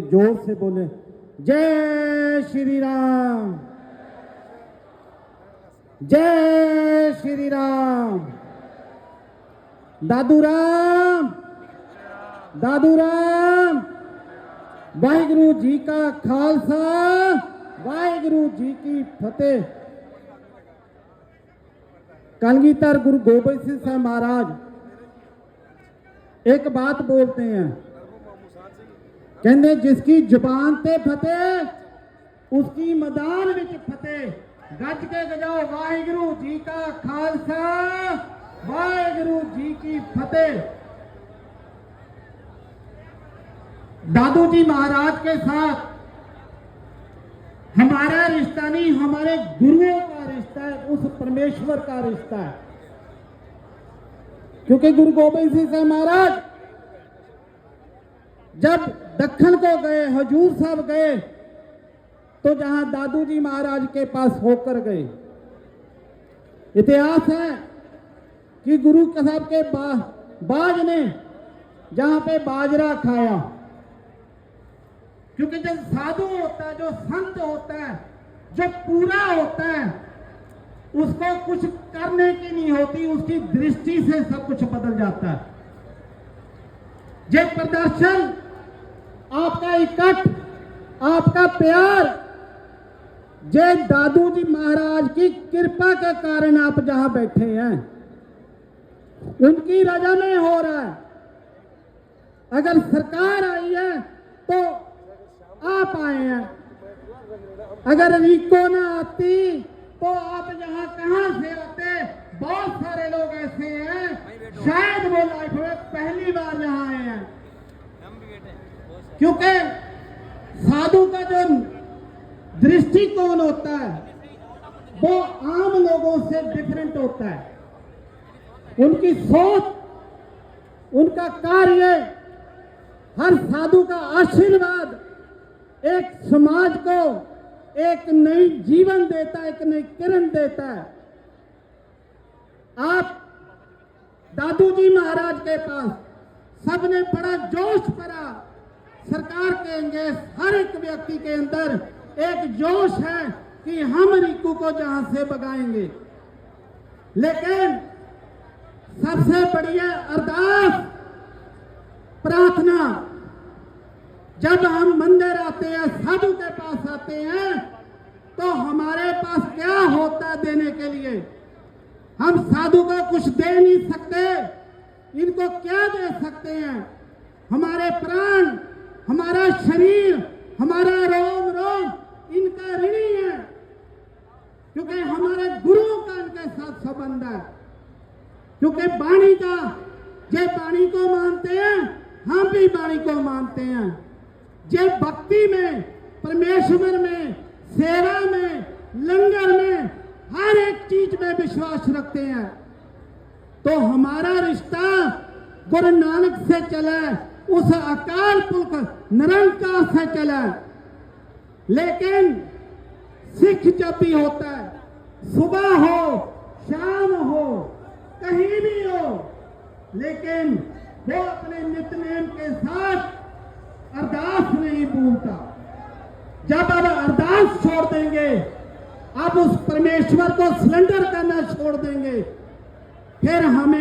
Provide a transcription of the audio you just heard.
जोर से बोले जय श्री राम, जय श्री राम। दादू राम, दादू राम। वाहिगुरु जी का खालसा, वाहिगुरु जी की फतेह। कलगीधर गुरु गोबिंद सिंह साहब महाराज एक बात बोलते हैं, कहते जिसकी जुबान ते फतेह उसकी मैदान विच फतेह। गज के गजाओ वाहिगुरु जी का खालसा, वाहिगुरु जी की फतेह। दादू जी महाराज के साथ हमारा रिश्ता नहीं, हमारे गुरुओं का रिश्ता है, उस परमेश्वर का रिश्ता है। क्योंकि गुरु गोबिंद सिंह साहब महाराज जब दक्खन को गए, हजूर साहब गए, तो जहां दादू जी महाराज के पास होकर गए। इतिहास है कि गुरु साहब के बाज ने जहां पे बाजरा खाया, क्योंकि जो साधु होता है, जो संत होता है, जो पूरा होता है, उसको कुछ करने की नहीं होती, उसकी दृष्टि से सब कुछ बदल जाता है। ये प्रदर्शन, आपका इकट्ठ, आपका प्यार, जय दादू जी महाराज की कृपा के कारण आप जहां बैठे हैं, उनकी रजा में हो रहा है। अगर सरकार आई है तो आप आए हैं, अगर रिको ना आती तो आप यहाँ कहां से आते। बहुत सारे लोग ऐसे हैं शायद वो लाइफ में पहली बार यहाँ आए हैं, क्योंकि साधु का जो दृष्टिकोण होता है वो आम लोगों से डिफरेंट होता है। उनकी सोच, उनका कार्य, हर साधु का आशीर्वाद एक समाज को एक नई जीवन देता है, एक नई किरण देता है। आप दादू जी महाराज के पास सबने बड़ा जोश भरा। सरकार कहेंगे हर एक व्यक्ति के अंदर एक जोश है कि हम रिकू को जहां से भगाएंगे, लेकिन सबसे बढ़िया अरदास, प्रार्थना। जब हम मंदिर आते हैं, साधु के पास आते हैं, तो हमारे पास क्या होता है देने के लिए? हम साधु को कुछ दे नहीं सकते, इनको क्या दे सकते हैं? हमारे प्राण, हमारा शरीर, हमारा रोम रोम इनका ऋणी है, क्योंकि हमारे गुरुओं का इनके साथ संबंध है। क्योंकि वाणी का, जे वाणी को मानते हैं, हम भी वाणी को मानते हैं। जे भक्ति में, परमेश्वर में, सेवा में, लंगर में, हर एक चीज में विश्वास रखते हैं। तो हमारा रिश्ता गुरु नानक से चला, उस अकाल पुरख निरंकार से चला। लेकिन सिख जब भी होता है, सुबह हो, शाम हो, कहीं भी हो, लेकिन वो अपने नित्यनेम के साथ अरदास नहीं भूलता। जब अब अरदास छोड़ देंगे, अब उस परमेश्वर को सिलेंडर करना छोड़ देंगे, फिर हमें